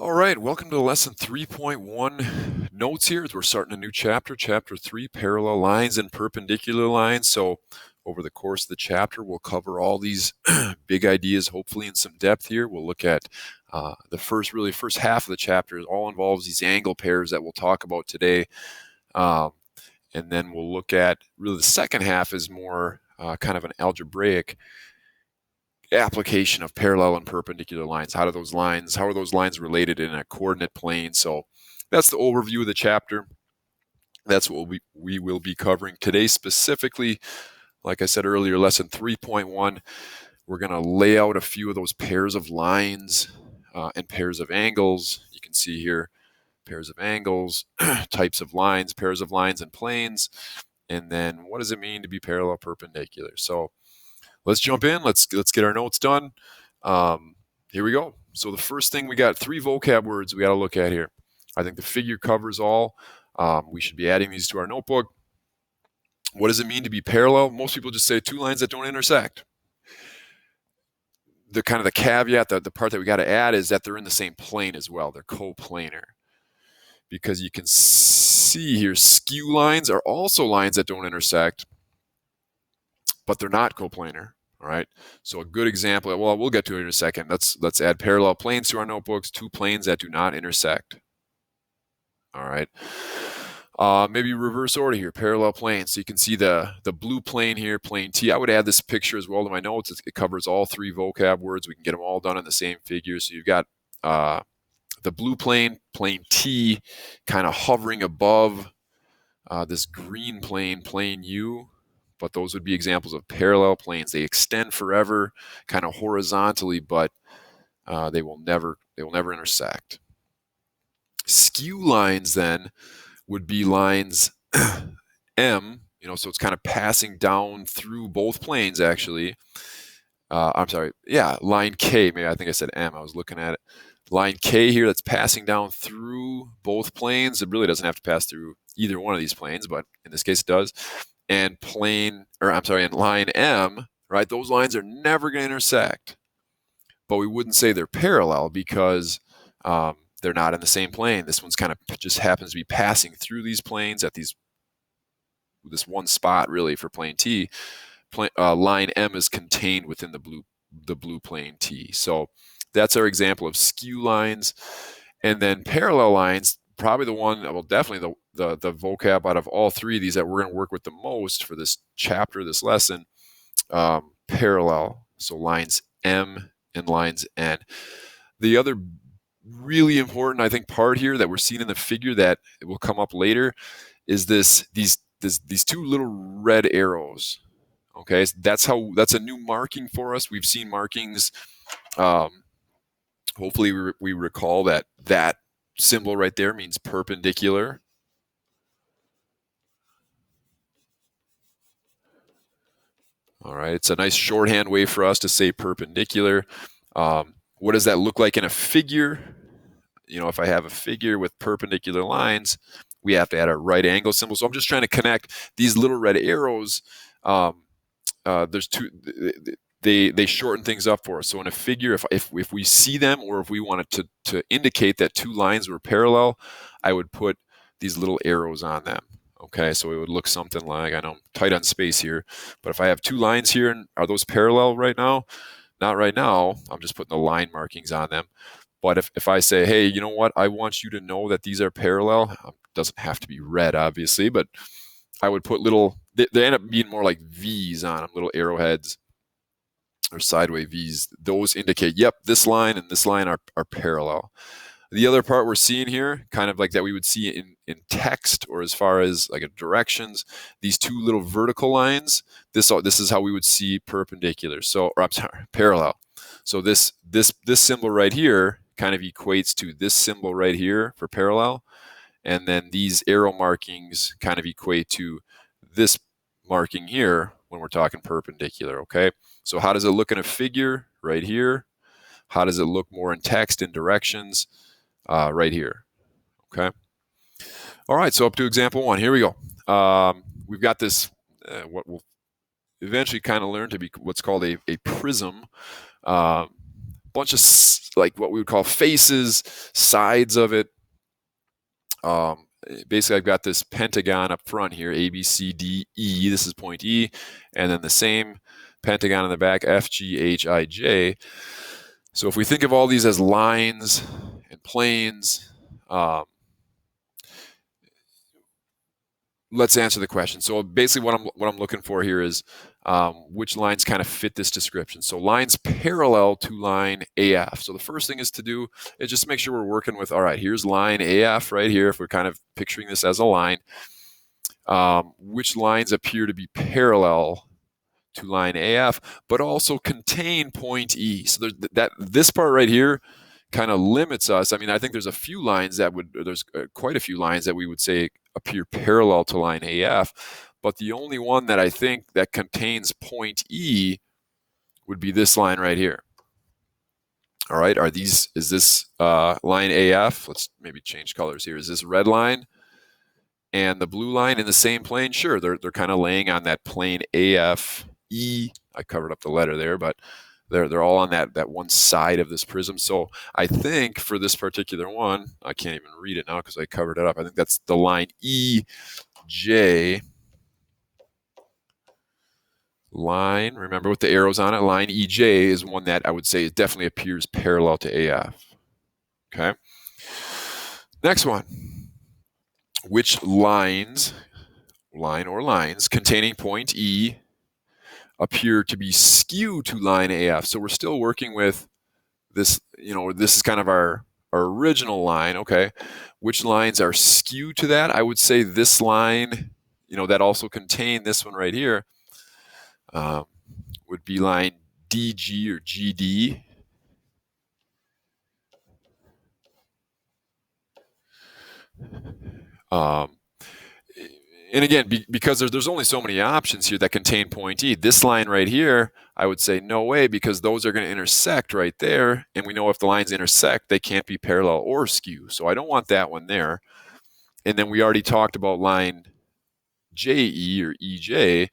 All right, welcome to lesson 3.1 notes here as we're starting a new chapter, chapter 3, parallel lines and perpendicular lines. So over the course of the chapter, we'll cover all these big ideas, hopefully in some depth here. We'll look at the first half of the chapter all involves these angle pairs that we'll talk about today. And then we'll look at really the second half is more kind of an algebraic application of parallel and perpendicular lines. How are those lines related in a coordinate plane? So that's the overview of the chapter. That's what we will be covering today specifically. Like I said earlier, lesson 3.1, we're going to lay out a few of those pairs of lines and pairs of angles. You can see here pairs of angles, types of lines, pairs of lines and planes, and then what does it mean to be parallel perpendicular? So let's jump in. Let's get our notes done. Here we go. So the first thing, we got 3 vocab words we got to look at here. I think the figure covers all. We should be adding these to our notebook. What does it mean to be parallel? Most people just say 2 lines that don't intersect. The kind of the caveat, the part that we got to add is that they're in the same plane as well. They're coplanar. Because you can see here, skew lines are also lines that don't intersect, but they're not coplanar. All right. So a good example, well, we'll get to it in a second. Let's add parallel planes to our notebooks, 2 planes that do not intersect. All right. Maybe reverse order here, parallel planes. So you can see the blue plane here, plane T. I would add this picture as well to my notes. It covers all 3 vocab words. We can get them all done in the same figure. So you've got the blue plane, plane T, kind of hovering above this green plane, plane U. But those would be examples of parallel planes. They extend forever, kind of horizontally, but they will never intersect. Skew lines then would be lines M, so it's kind of passing down through both planes actually. I'm sorry, yeah, line K, maybe I think I said M, I was looking at it. Line K here that's passing down through both planes. It really doesn't have to pass through either one of these planes, but in this case it does. And and line M, right? Those lines are never going to intersect, but we wouldn't say they're parallel because they're not in the same plane. This one's kind of just happens to be passing through these planes at this one spot really for plane T. Line M is contained within the blue plane T. So that's our example of skew lines. And then parallel lines, probably the one, well, definitely the vocab out of all 3 of these that we're going to work with the most for this chapter, this lesson, parallel. So lines M and lines N. The other really important, I think, part here that we're seeing in the figure that will come up later is these 2 little red arrows. Okay, that's a new marking for us. We've seen markings. Hopefully, we recall that symbol right there means perpendicular. All right, it's a nice shorthand way for us to say perpendicular. What does that look like in a figure? If I have a figure with perpendicular lines, we have to add a right angle symbol. So I'm just trying to connect these little red arrows. There's 2. They shorten things up for us. So in a figure, if we see them, or if we wanted to indicate that 2 lines were parallel, I would put these little arrows on them. Okay, so it would look something like, I know I'm tight on space here, but if I have 2 lines here, and are those parallel right now? Not right now. I'm just putting the line markings on them. But if I say, hey, you know what? I want you to know that these are parallel. It doesn't have to be red, obviously, but I would put they end up being more like V's on them, little arrowheads or sideways V's. Those indicate, yep, this line and this line are parallel. The other part we're seeing here, kind of like that we would see in text, or as far as like directions, these 2 little vertical lines, this is how we would see perpendicular. So, or I'm sorry, parallel. So this symbol right here kind of equates to this symbol right here for parallel. And then these arrow markings kind of equate to this marking here when we're talking perpendicular, okay? So how does it look in a figure right here? How does it look more in text and directions right here, okay? All right, so up to example 1. Here we go. We've got this, what we'll eventually kind of learn to be what's called a prism. bunch of like what we would call faces, sides of it. Basically, I've got this pentagon up front here, A, B, C, D, E. This is point E. And then the same pentagon in the back, F, G, H, I, J. So if we think of all these as lines and planes, let's answer the question. So basically what I'm looking for here is which lines kind of fit this description. So lines parallel to line AF. So the first thing is to do is just make sure we're working with, all right, here's line AF right here, if we're kind of picturing this as a line. Which lines appear to be parallel to line AF, but also contain point E. So this part right here kind of limits us. I mean, I think there's a few lines that there's quite a few lines that we would say appear parallel to line AF, but the only one that I think that contains point E would be this line right here. All right, is this line AF? Let's maybe change colors here. Is this red line and the blue line in the same plane? Sure, they're kind of laying on that plane AF E. I covered up the letter there, but they're all on that one side of this prism. So I think for this particular one, I can't even read it now because I covered it up. I think that's the line EJ. Line, remember with the arrows on it, line EJ is one that I would say it definitely appears parallel to AF. Okay. Next one. Which lines containing point E appear to be skew to line AF? So we're still working with this, this is kind of our original line, okay? Which lines are skew to that? I would say this line, that also contained this one right here, would be line DG or GD. And again, because there's only so many options here that contain point E, this line right here, I would say no way, because those are going to intersect right there. And we know if the lines intersect, they can't be parallel or skew. So I don't want that one there. And then we already talked about line JE or EJ,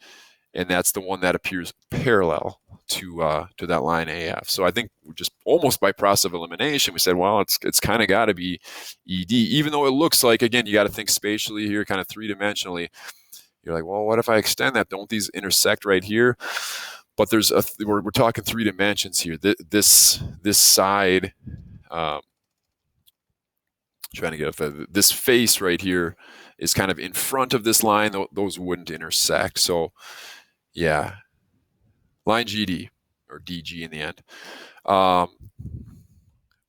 and that's the one that appears parallel to that line AF. So I think just almost by process of elimination, we said, well, it's kind of got to be ED, even though it looks like, again, you got to think spatially here, kind of three-dimensionally. You're like, well, what if I extend that? Don't these intersect right here? But we're talking 3 dimensions here. This side, trying to get this face right here is kind of in front of this line. Those wouldn't intersect. So yeah, line GD or DG in the end.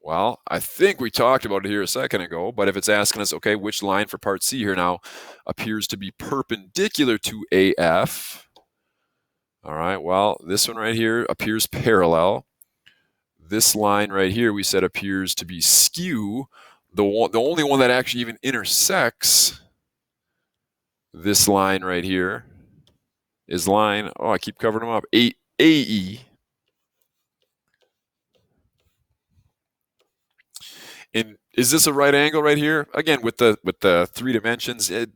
Well, I think we talked about it here a second ago, but if it's asking us, okay, which line for part C here now appears to be perpendicular to AF? All right, well, this one right here appears parallel. This line right here we said appears to be skew. The only one that actually even intersects this line right here is line, I keep covering them up, AE. And is this a right angle right here? Again, with the 3 dimensions, it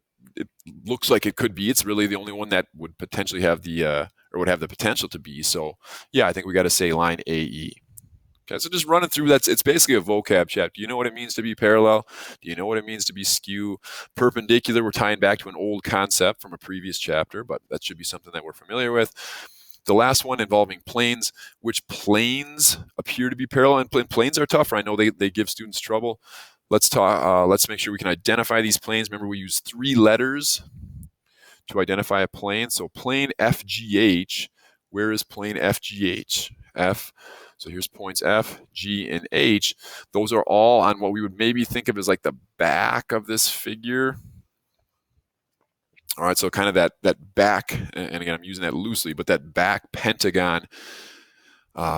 looks like it could be. It's really the only one that would potentially have or would have the potential to be. So yeah, I think we got to say line AE. Okay, so just running through that, it's basically a vocab chat. Do you know what it means to be parallel? Do you know what it means to be skew? Perpendicular, we're tying back to an old concept from a previous chapter, but that should be something that we're familiar with. The last one involving planes, which planes appear to be parallel, and planes are tougher. I know they give students trouble. Let's make sure we can identify these planes. Remember, we use 3 letters to identify a plane. So plane FGH, where is plane FGH? F. So here's points F, G, and H. Those are all on what we would maybe think of as like the back of this figure. All right, so kind of that back, and again, I'm using that loosely, but that back pentagon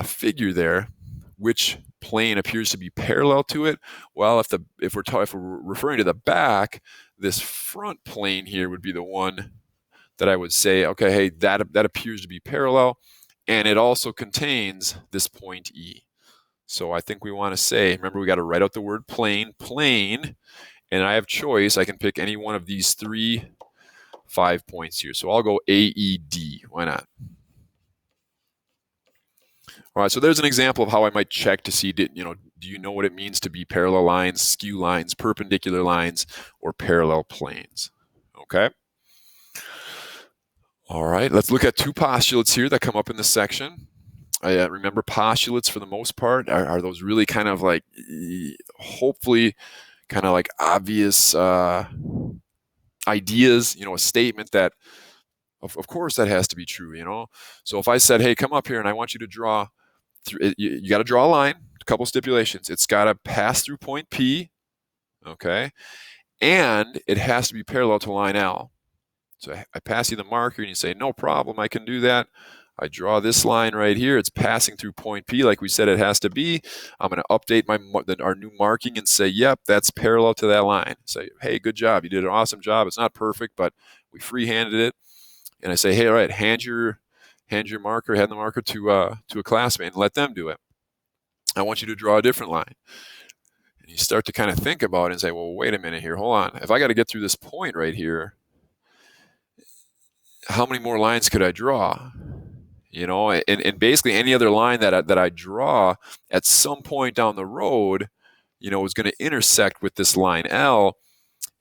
figure there, which plane appears to be parallel to it? Well, if we're referring to the back, this front plane here would be the one that I would say, okay, hey, that appears to be parallel, and it also contains this point E. So I think we want to say, remember, we got to write out the word plane, and I have choice. I can pick any one of these 5 points here. So I'll go AED. Why not? All right, so there's an example of how I might check to see, do you know what it means to be parallel lines, skew lines, perpendicular lines, or parallel planes? Okay. All right, let's look at two postulates here that come up in this section. Remember, postulates for the most part are those really kind of like, hopefully, kind of like obvious ideas, a statement that, of course, that has to be true. So if I said, hey, come up here and I want you to draw, you got to draw a line, a couple stipulations. It's got to pass through point P, okay, and it has to be parallel to line L. So I pass you the marker and you say, no problem, I can do that. I draw this line right here. It's passing through point P like we said it has to be. I'm going to update our new marking and say, yep, that's parallel to that line. Say, hey, good job. You did an awesome job. It's not perfect, but we free-handed it. And I say, hey, all right, hand the marker to a classmate and let them do it. I want you to draw a different line. And you start to kind of think about it and say, well, wait a minute here. Hold on. If I got to get through this point right here, how many more lines could I draw? And basically any other line that I draw at some point down the road, is going to intersect with this line L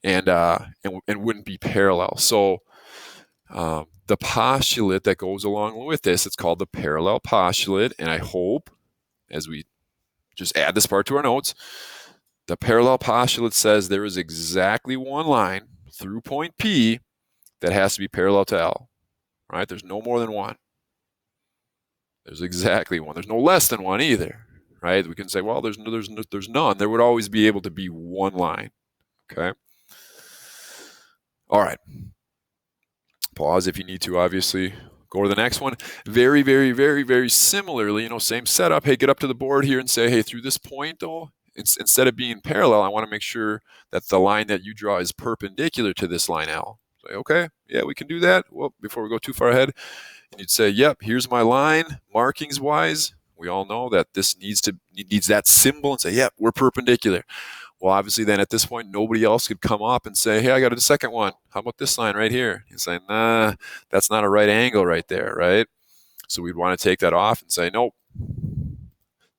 and wouldn't be parallel. So the postulate that goes along with this, it's called the parallel postulate. And I hope, as we just add this part to our notes, the parallel postulate says there is exactly one line through point P that has to be parallel to L, right? There's no more than one. There's exactly one. There's no less than one either, right? We can say, well, there's none. There would always be able to be one line, okay? All right. Pause if you need to, obviously. Go to the next one. Very, very, very, very similarly, same setup. Hey, get up to the board here and say, hey, through this point, though, instead of being parallel, I want to make sure that the line that you draw is perpendicular to this line L. Say, okay, yeah, we can do that. Well, before we go too far ahead, and you'd say, yep, here's my line, markings-wise. We all know that this needs that symbol and say, yep, we're perpendicular. Well, obviously, then at this point, nobody else could come up and say, hey, I got a second one. How about this line right here? You say, nah, that's not a right angle right there, right? So we'd want to take that off and say, nope,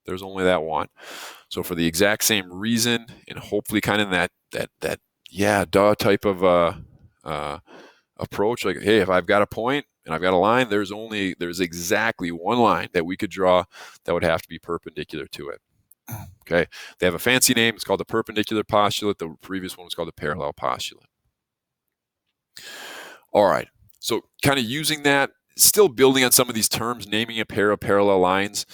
there's only that one. So for the exact same reason, and hopefully kind of that yeah, duh type of approach, like, hey, if I've got a point and I've got a line, there's exactly one line that we could draw that would have to be perpendicular to it. Okay, they have a fancy name. It's called the perpendicular postulate. The previous one was called the parallel postulate. All right, so kind of using that, still building on some of these terms, naming a pair of parallel lines,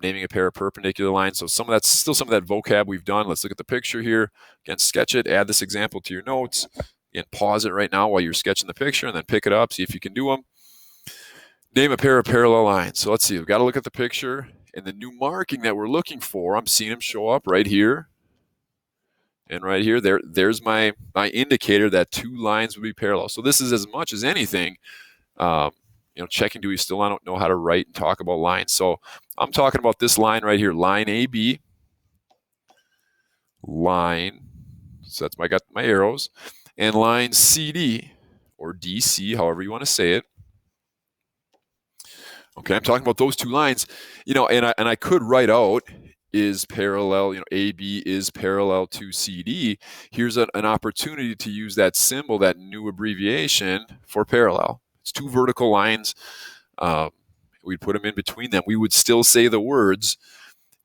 naming a pair of perpendicular lines. So some of that vocab we've done. Let's look at the picture here. Again, sketch it, add this example to your notes, and pause it right now while you're sketching the picture, and then pick it up, see if you can do them. Name a pair of parallel lines. So let's see, we've got to look at the picture. And the new marking that we're looking for, I'm seeing them show up right here. And right here, there's my indicator that two lines would be parallel. So this is as much as anything, checking, do we still not know how to write and talk about lines? So I'm talking about this line right here, line AB, line, so got my arrows, and line CD, or DC, however you want to say it. Okay, I'm talking about those two lines, and I could write out is parallel, AB is parallel to CD. Here's an opportunity to use that symbol, that new abbreviation for parallel. It's two vertical lines. We'd put them in between them. We would still say the words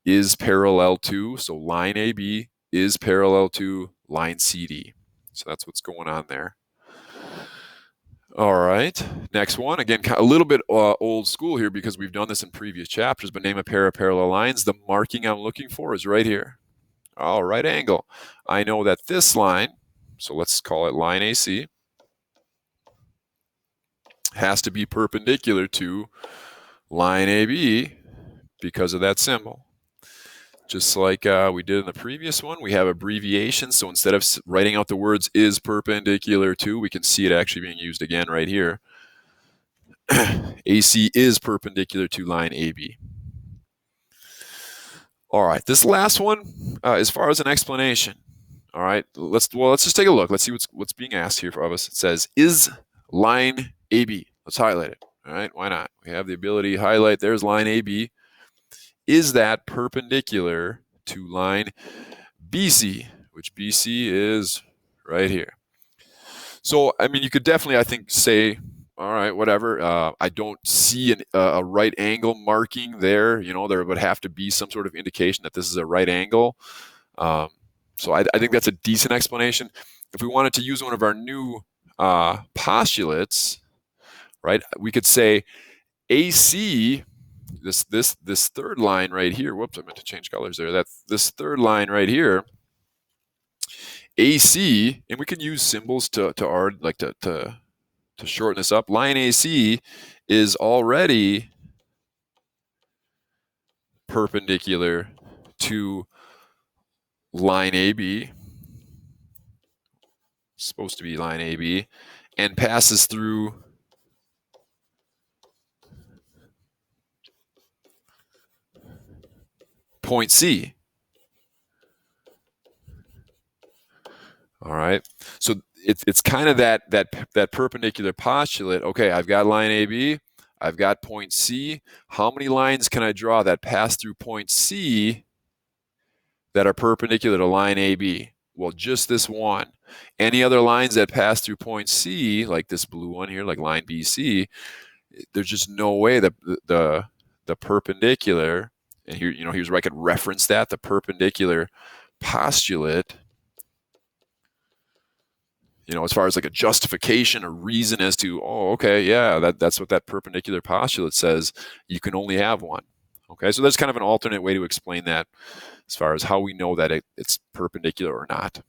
is parallel to, so line AB is parallel to line CD. So that's what's going on there. All right, next one. Again, a little bit old school here because we've done this in previous chapters, but name a pair of parallel lines. The marking I'm looking for is right here. All right, angle. I know that this line, so let's call it line AC, has to be perpendicular to line AB because of that symbol. Just like we did in the previous one, we have abbreviations. So instead of writing out the words is perpendicular to, we can see it actually being used again right here. AC is perpendicular to line AB. All right, this last one, as far as an explanation. All right, let's just take a look. Let's see what's being asked here of us. It says, is line AB? Let's highlight it. All right, why not? We have the ability to highlight. There's line AB. is that perpendicular to line BC, which BC is right here. So, I mean, you could definitely, I think, say, all right, whatever. I don't see a right angle marking there. There would have to be some sort of indication that this is a right angle. So I think that's a decent explanation. If we wanted to use one of our new postulates, right, we could say AC, this third line right here. Whoops, I meant to change colors there. This third line right here, AC, and we can use symbols to shorten this up. Line AC is already perpendicular to line AB. It's supposed to be line AB, and passes through point C. All right. So it's kind of that perpendicular postulate. Okay, I've got line AB, I've got point C. How many lines can I draw that pass through point C that are perpendicular to line AB? Well, just this one. Any other lines that pass through point C, like this blue one here, like line BC, there's just no way that the perpendicular, and here's where I could reference that, the perpendicular postulate, as far as like a justification, a reason as to, oh, okay, yeah, that's what that perpendicular postulate says. You can only have one. Okay, so that's kind of an alternate way to explain that as far as how we know that it's perpendicular or not.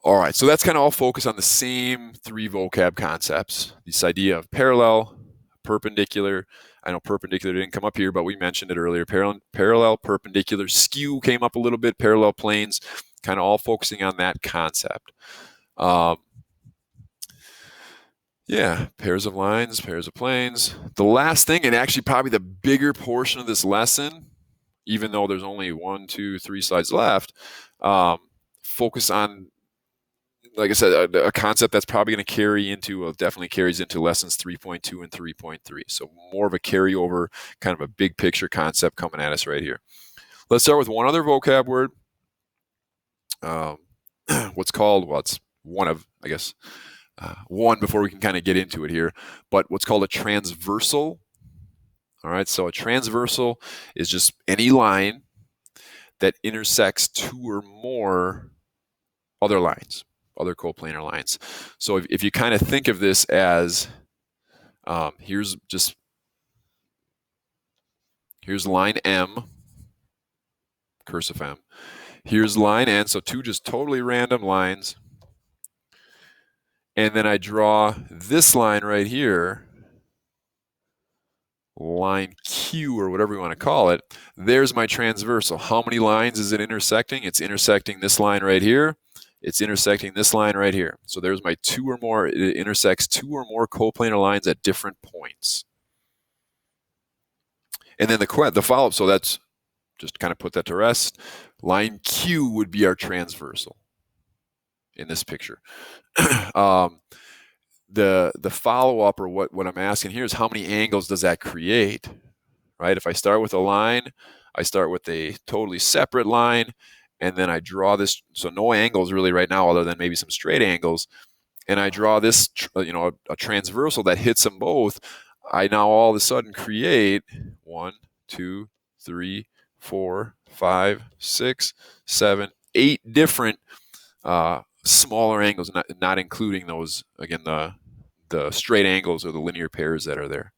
All right, so that's kind of all focused on the same three vocab concepts. This idea of parallel, perpendicular. I know perpendicular didn't come up here, but we mentioned it earlier. Parallel, perpendicular, skew came up a little bit, parallel planes, kind of all focusing on that concept. Yeah, pairs of lines, pairs of planes. The last thing, and actually probably the bigger portion of this lesson, even though there's only 1, 2, 3 slides left, focus on, like I said, a concept that's probably going to definitely carries into lessons 3.2 and 3.3. So more of a carryover, kind of a big picture concept coming at us right here. Let's start with one other vocab word. It's one of, I guess, one before we can kind of get into it here, but what's called a transversal. All right, so a transversal is just any line that intersects two or more other lines, other coplanar lines. So if you kind of think of this as, here's line M, cursive M. Here's line N, so two just totally random lines. And then I draw this line right here, line Q or whatever you want to call it. There's my transversal. How many lines is it intersecting? It's intersecting this line right here. It's intersecting this line right here. So there's my two or more. It intersects two or more coplanar lines at different points. And then the follow-up, so that's just to kind of put that to rest. Line Q would be our transversal in this picture. The follow-up, or what I'm asking here, is how many angles does that create, right? If I start with a line, I start with a totally separate line, and then I draw this, so no angles really right now other than maybe some straight angles, and I draw this, a transversal that hits them both. I now all of a sudden create 1, 2, 3, 4, 5, 6, 7, 8 different smaller angles, not including those, again, the straight angles or the linear pairs that are there.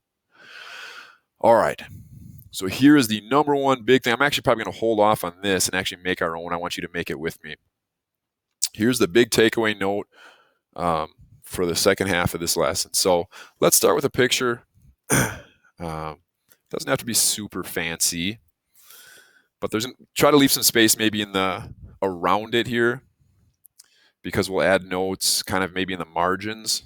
All right. So here is the number one big thing. I'm actually probably going to hold off on this and actually make our own. I want you to make it with me. Here's the big takeaway note for the second half of this lesson. So let's start with a picture. Doesn't have to be super fancy, but try to leave some space maybe around it here, because we'll add notes kind of maybe in the margins.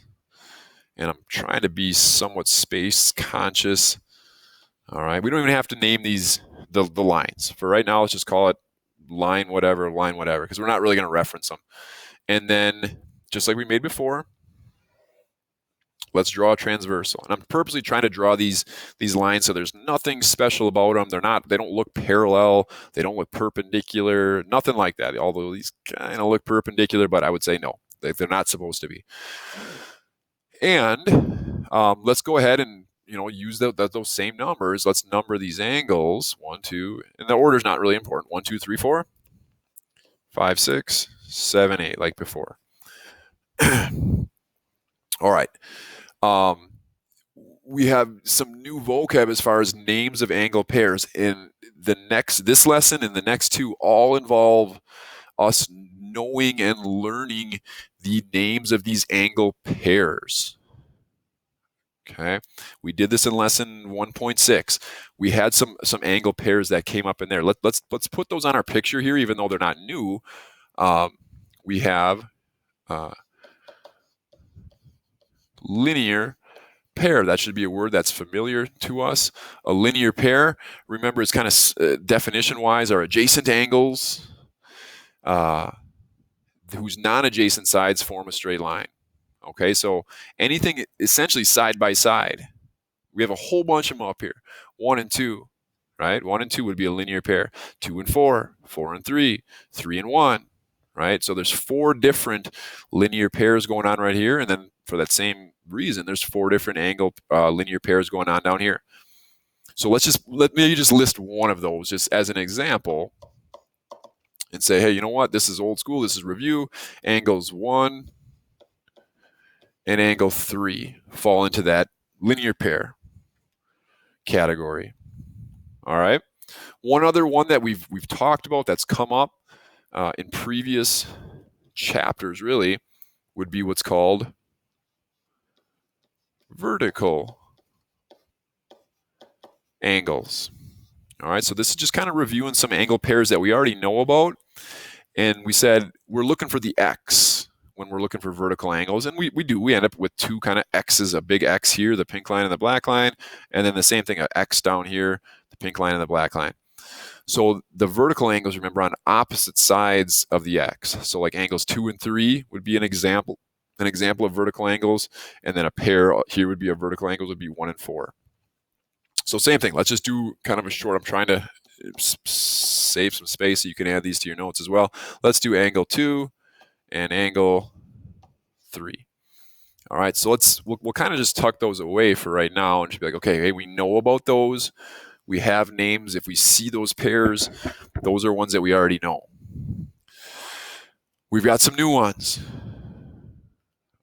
And I'm trying to be somewhat space conscious. All right, we don't even have to name these the lines. For right now, let's just call it line whatever, because we're not really going to reference them. And then, just like we made before, Let's draw a transversal. And I'm purposely trying to draw these lines so there's nothing special about them. They don't look parallel. They don't look perpendicular. Nothing like that. Although these kind of look perpendicular, but I would say no, they're not supposed to be. And let's go ahead and use those same numbers. Let's number these angles. 1, 2, and the order's not really important. 1, 2, 3, 4, 5, 6, 7, 8, like before. All right. We have some new vocab as far as names of angle pairs. In this lesson and the next two all involve us knowing and learning the names of these angle pairs. Okay, we did this in lesson 1.6. We had some angle pairs that came up in there. Let's put those on our picture here, even though they're not new. We have linear pair. That should be a word that's familiar to us. A linear pair, remember, it's kind of definition-wise are adjacent angles whose non-adjacent sides form a straight line. Okay, so anything essentially side by side. We have a whole bunch of them up here. 1 and 2, right? 1 and 2 would be a linear pair. 2 and 4, 4 and 3, 3 and 1, right? So there's 4 different linear pairs going on right here, and then for that same reason, there's 4 different angle linear pairs going on down here. So let me just list one of those just as an example and say, hey, you know what? This is old school. This is review. Angles 1 and angle 3 fall into that linear pair category. All right. One other one that we've talked about that's come up in previous chapters really would be what's called vertical angles. All right. So this is just kind of reviewing some angle pairs that we already know about. And we said we're looking for the X when we're looking for vertical angles. And we end up with 2 kind of X's, a big X here, the pink line and the black line, and then the same thing, an X down here, the pink line and the black line. So the vertical angles, remember, on opposite sides of the X. So like angles 2 and 3 would be an example of vertical angles, and then a pair here would be a vertical angles would be 1 and 4. So same thing. Let's just do kind of a short. I'm trying to save some space so you can add these to your notes as well. Let's do angle 2 and angle 3. All right, so we'll kind of just tuck those away for right now and just be like, okay, hey, we know about those. We have names. If we see those pairs, those are ones that we already know. We've got some new ones.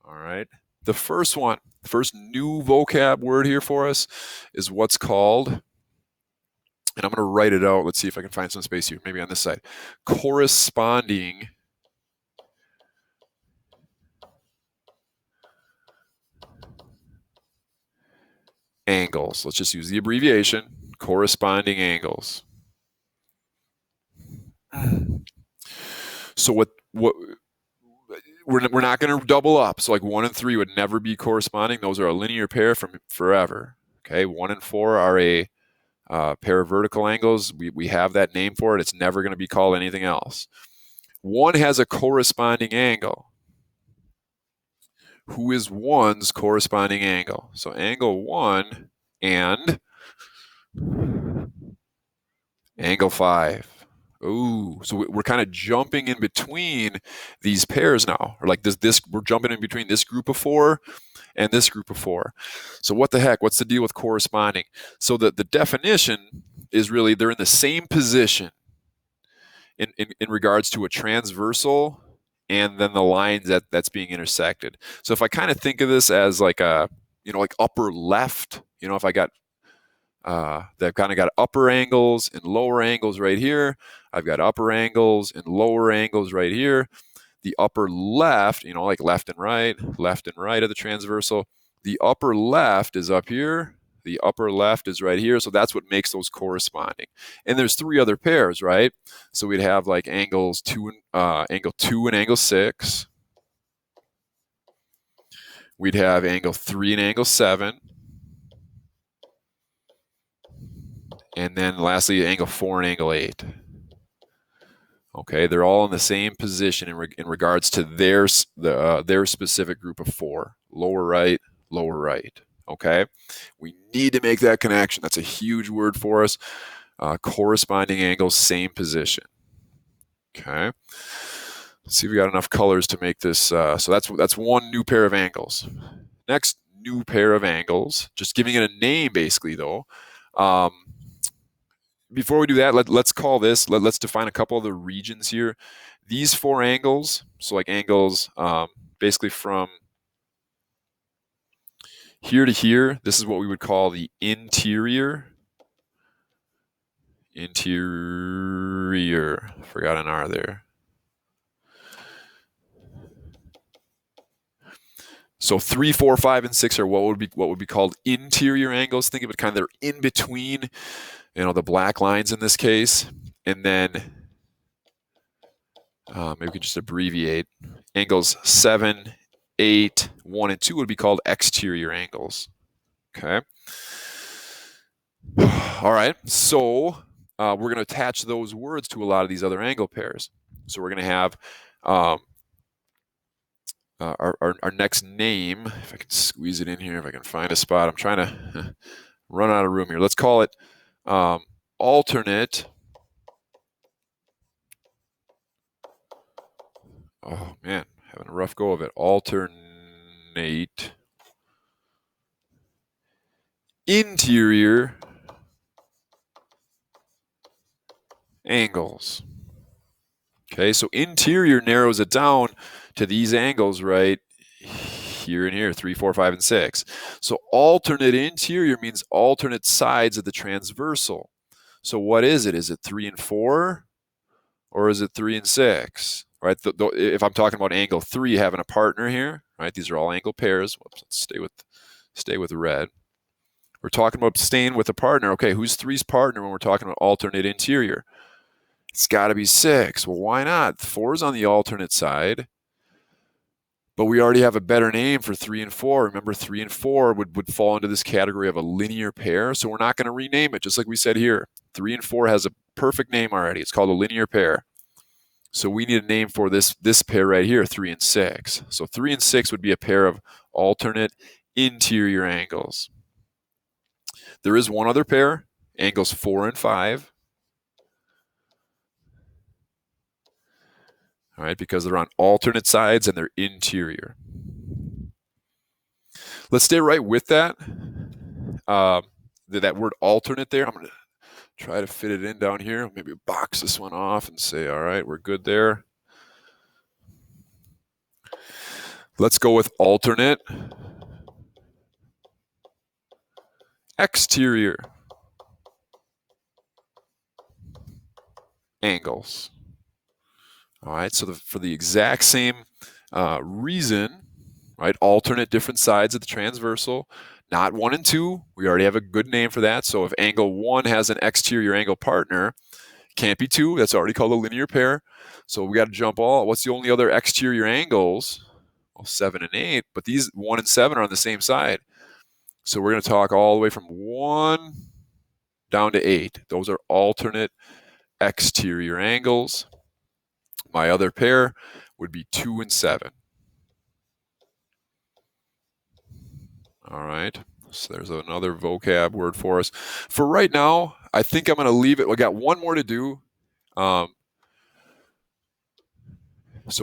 All right, the first new vocab word here for us is what's called, and I'm going to write it out. Let's see if I can find some space here, maybe on this side. Corresponding angles. Let's just use the abbreviation, corresponding angles. So what we're not going to double up. So like 1 and 3 would never be corresponding. Those are a linear pair from forever. Okay, 1 and 4 are a pair of vertical angles. We have that name for it. It's never going to be called anything else. 1 has a corresponding angle. Who is 1's corresponding angle? So angle 1 and angle 5. Ooh, so we're kind of jumping in between these pairs now, or like this we're jumping in between this group of 4 and this group of 4. So what the heck? What's the deal with corresponding? So the definition is really they're in the same position in regards to a transversal and then the lines that's being intersected. So if I kind of think of this as like a like upper left, if I got they've kind of got upper angles and lower angles right here. I've got upper angles and lower angles right here. The upper left, like left and right of the transversal. The upper left is up here. The upper left is right here. So that's what makes those corresponding. And there's 3 other pairs, right? So we'd have like angle 2 and angle 6. We'd have angle 3 and angle 7. And then lastly, angle 4 and angle 8. Okay, they're all in the same position in regards to their specific group of 4. Lower right, lower right. Okay, we need to make that connection. That's a huge word for us. Corresponding angles, same position. Okay. Let's see if we got enough colors to make this. So that's one new pair of angles. Next new pair of angles, just giving it a name basically though. Before we do that, let's call this, let's define a couple of the regions here. These four angles, so like angles basically from here to here, this is what we would call the interior. Interior, forgot an R there. So 3, 4, 5, and 6 are what would be called interior angles. Think of it kind of they're in between, the black lines in this case, and then maybe we can just abbreviate. Angles 7, 8, 1, and 2 would be called exterior angles. Okay. All right. So we're going to attach those words to a lot of these other angle pairs. So we're going to have our next name, if I can squeeze it in here, if I can find a spot. I'm trying to run out of room here. Let's call it alternate. Oh, man, having a rough go of it. Alternate interior angles. Okay, so interior narrows it down to these angles right here and here, 3, 4, 5, and 6. So alternate interior means alternate sides of the transversal. So what is it? Is it 3 and 4? Or is it 3 and 6? Right? If I'm talking about angle 3 having a partner here, right? These are all angle pairs. Whoops, let's stay with red. We're talking about staying with a partner. Okay, who's 3's partner when we're talking about alternate interior? It's got to be 6. Well, why not? 4 is on the alternate side, but we already have a better name for 3 and 4. Remember, 3 and 4 would fall into this category of a linear pair, so we're not going to rename it, just like we said here. 3 and 4 has a perfect name already. It's called a linear pair. So we need a name for this pair right here, 3 and 6. So 3 and 6 would be a pair of alternate interior angles. There is one other pair, angles 4 and 5. All right, because they're on alternate sides and they're interior. Let's stay right with that. That word alternate there, I'm going to try to fit it in down here. Maybe box this one off and say, all right, we're good there. Let's go with alternate exterior angles. All right, so for the exact same reason, right, alternate different sides of the transversal, not 1 and 2. We already have a good name for that. So if angle 1 has an exterior angle partner, can't be 2. That's already called a linear pair. So we got to jump all. What's the only other exterior angles? Well, 7 and 8, but these 1 and 7 are on the same side. So we're going to talk all the way from 1 down to 8. Those are alternate exterior angles. My other pair would be 2 and 7. All right, so there's another vocab word for us. For right now, I think I'm going to leave it. We got one more to do. So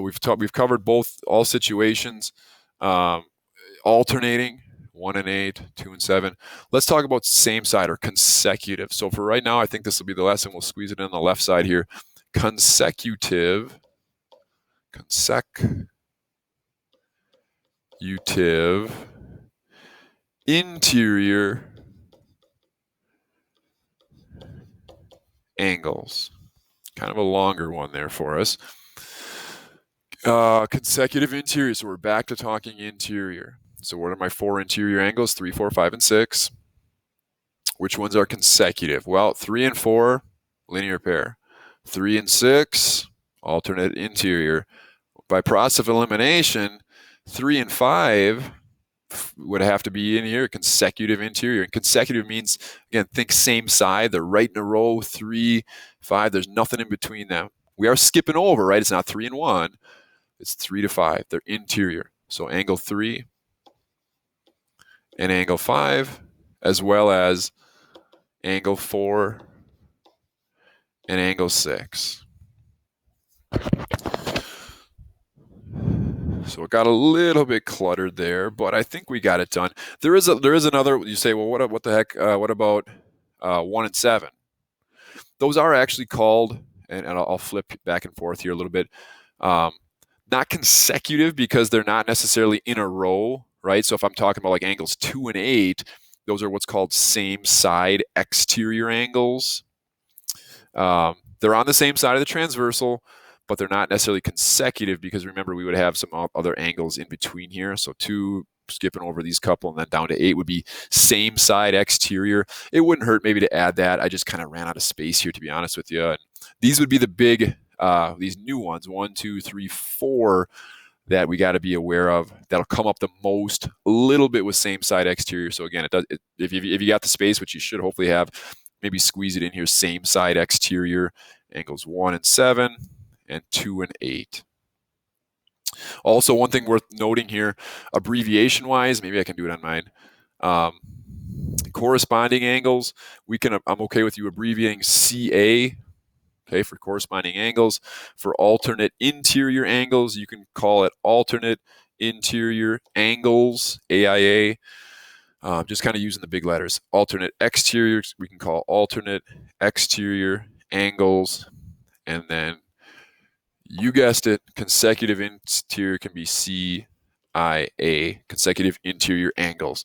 we've covered all situations, alternating 1 and 8, 2 and 7. Let's talk about same side or consecutive. So for right now, I think this will be the last, and we'll squeeze it in on the left side here. Consecutive interior angles. Kind of a longer one there for us. Consecutive interior. So we're back to talking interior. So what are my 4 interior angles? 3, 4, 5, and 6. Which ones are consecutive? Well, 3 and 4, linear pair. 3 and 6, alternate interior. By process of elimination, 3 and 5 would have to be in here, consecutive interior. And consecutive means, again, think same side. They're right in a row, 3, 5. There's nothing in between them. We are skipping over, right? It's not 3 and 1. It's 3 to 5. They're interior. So angle 3 and angle 5, as well as angle 4 and angle 6. So it got a little bit cluttered there, but I think we got it done. There is another. You say, well, what the heck? What about 1 and 7? Those are actually called, and I'll flip back and forth here a little bit. Not consecutive because they're not necessarily in a row, right? So if I'm talking about like angles 2 and 8, those are what's called same side exterior angles. They're on the same side of the transversal, but they're not necessarily consecutive because remember we would have some other angles in between here. So 2, skipping over these couple, and then down to 8 would be same side exterior. It wouldn't hurt maybe to add that. I just kind of ran out of space here, to be honest with you. And these would be the big, these new ones, 1, 2, 3, 4, that we got to be aware of. That'll come up the most, a little bit with same side exterior. So again, if you got the space, which you should hopefully have, maybe squeeze it in here, same side exterior, angles 1 and 7, and 2 and 8. Also, one thing worth noting here, abbreviation-wise, maybe I can do it on mine. Corresponding angles, I'm okay with you abbreviating CA, okay, for corresponding angles. For alternate interior angles, you can call it alternate interior angles, AIA. Just kind of using the big letters. Alternate exteriors, we can call alternate exterior angles. And then, you guessed it, consecutive interior can be CIA, consecutive interior angles.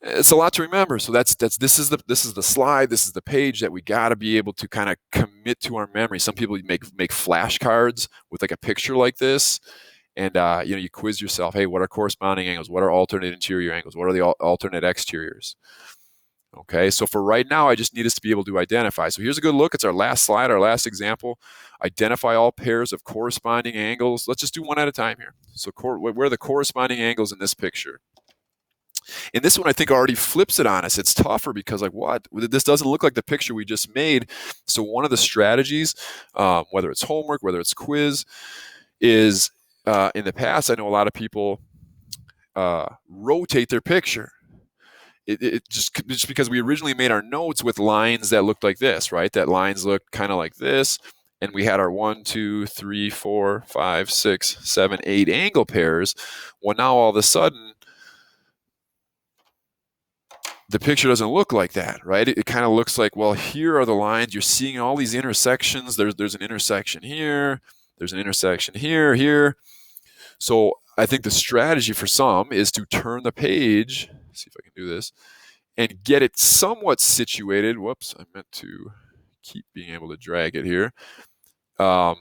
It's a lot to remember. So this is the slide, this is the page that we got to be able to kind of commit to our memory. Some people make flashcards with like a picture like this, and you quiz yourself. Hey, what are corresponding angles? What are alternate interior angles? What are the alternate exteriors? Okay, so for right now, I just need us to be able to identify. So here's a good look. It's our last slide, our last example. Identify all pairs of corresponding angles. Let's just do one at a time here. So where are the corresponding angles in this picture? In this one, I think already flips it on us. It's tougher because, like, what? This doesn't look like the picture we just made. So one of the strategies, whether it's homework, whether it's quiz, is in the past, I know a lot of people rotate their picture. It just because we originally made our notes with lines that looked like this, right? That lines looked kind of like this. And we had our 1, 2, 3, 4, 5, 6, 7, 8 angle pairs. Well, now all of a sudden, the picture doesn't look like that, right? It kind of looks like, well, here are the lines. You're seeing all these intersections. There's an intersection here. There's an intersection here. So I think the strategy for some is to turn the page. See if I can do this. And get it somewhat situated. Whoops, I meant to keep being able to drag it here. Where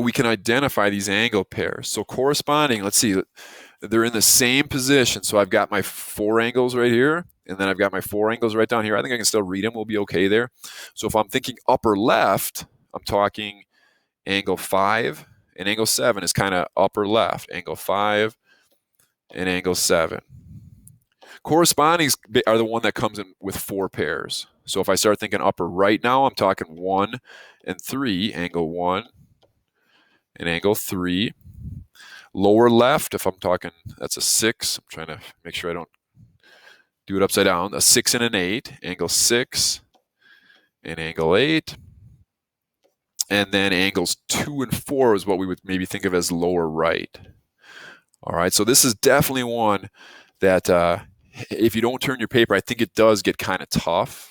we can identify these angle pairs. So corresponding, let's see, they're in the same position. So I've got my 4 angles right here, and then I've got my 4 angles right down here. I think I can still read them. We'll be okay there. So if I'm thinking upper left, I'm talking angle 5, and angle 7 is kind of upper left. Angle 5 and angle 7. Correspondings are the one that comes in with 4 pairs. So if I start thinking upper right now, I'm talking 1 and 3, angle 1 and angle 3. Lower left, if I'm talking, that's a 6. I'm trying to make sure I don't do it upside down. A 6 and an 8, angle 6 and angle 8. And then angles 2 and 4 is what we would maybe think of as lower right. All right, so this is definitely one that if you don't turn your paper, I think it does get kind of tough.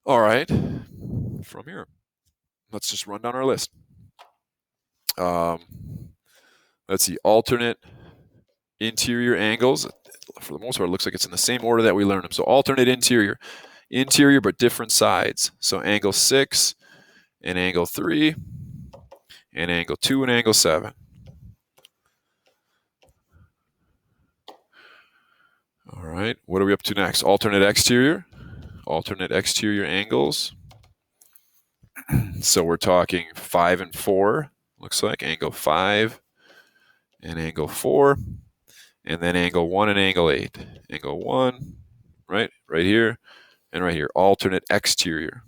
All right, from here, let's just run down our list. Let's see, alternate interior angles. For the most part, it looks like it's in the same order that we learned them. So alternate interior but different sides. So angle 6 and angle 3 and angle 2 and angle 7. All right, what are we up to next? Alternate exterior angles. So we're talking 5 and 4, looks like, angle 5 and angle 4, and then angle 1 and angle 8. Angle 1, right here, and right here, alternate exterior.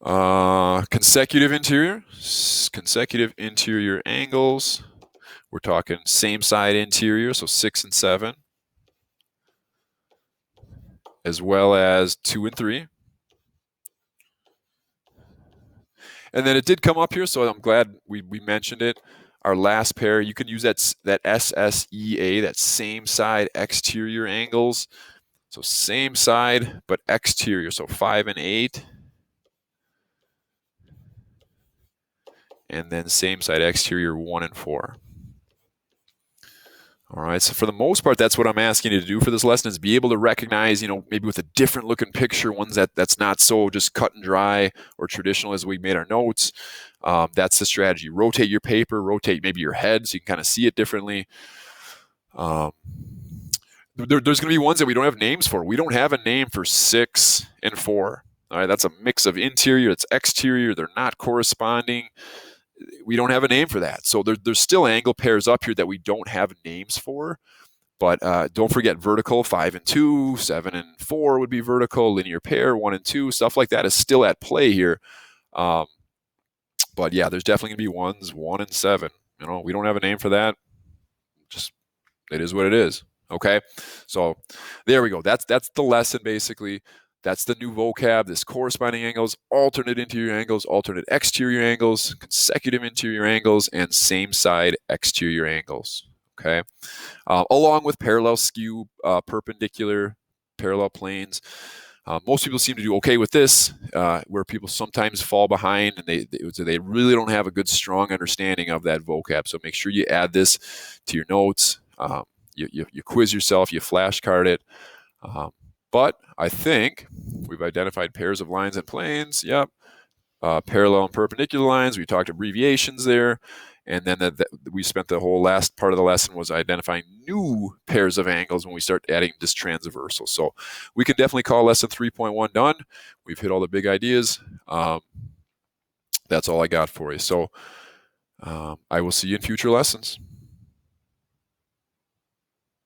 Consecutive interior angles. We're talking same side interior, so 6 and 7, as well as 2 and 3. And then it did come up here, so I'm glad we mentioned it. Our last pair, you can use that SSEA, that same side exterior angles. So same side, but exterior, so 5 and 8. And then same side exterior, 1 and 4. All right, so for the most part, that's what I'm asking you to do for this lesson, is be able to recognize, maybe with a different looking picture, ones that's not so just cut and dry or traditional as we made our notes. That's the strategy. Rotate your paper, rotate maybe your head so you can kind of see it differently. There's going to be ones that we don't have names for. We don't have a name for 6 and 4. All right, that's a mix of interior, it's exterior, they're not corresponding. We don't have a name for that. So there's still angle pairs up here that we don't have names for. But don't forget vertical, 5 and 2, 7 and 4 would be vertical, linear pair, 1 and 2, stuff like that is still at play here. But yeah, there's definitely going to be ones, 1 and 7. We don't have a name for that. Just, it is what it is. Okay, so there we go. That's the lesson basically. That's the new vocab, this corresponding angles, alternate interior angles, alternate exterior angles, consecutive interior angles, and same side exterior angles, okay? Along with parallel skew, perpendicular, parallel planes. Most people seem to do okay with this, where people sometimes fall behind and they really don't have a good, strong understanding of that vocab. So make sure you add this to your notes. You quiz yourself, you flashcard it. But I think we've identified pairs of lines and planes. Yep. Parallel and perpendicular lines. We talked abbreviations there. And then we spent the whole last part of the lesson was identifying new pairs of angles when we start adding this transversal. So we can definitely call lesson 3.1 done. We've hit all the big ideas. That's all I got for you. So I will see you in future lessons.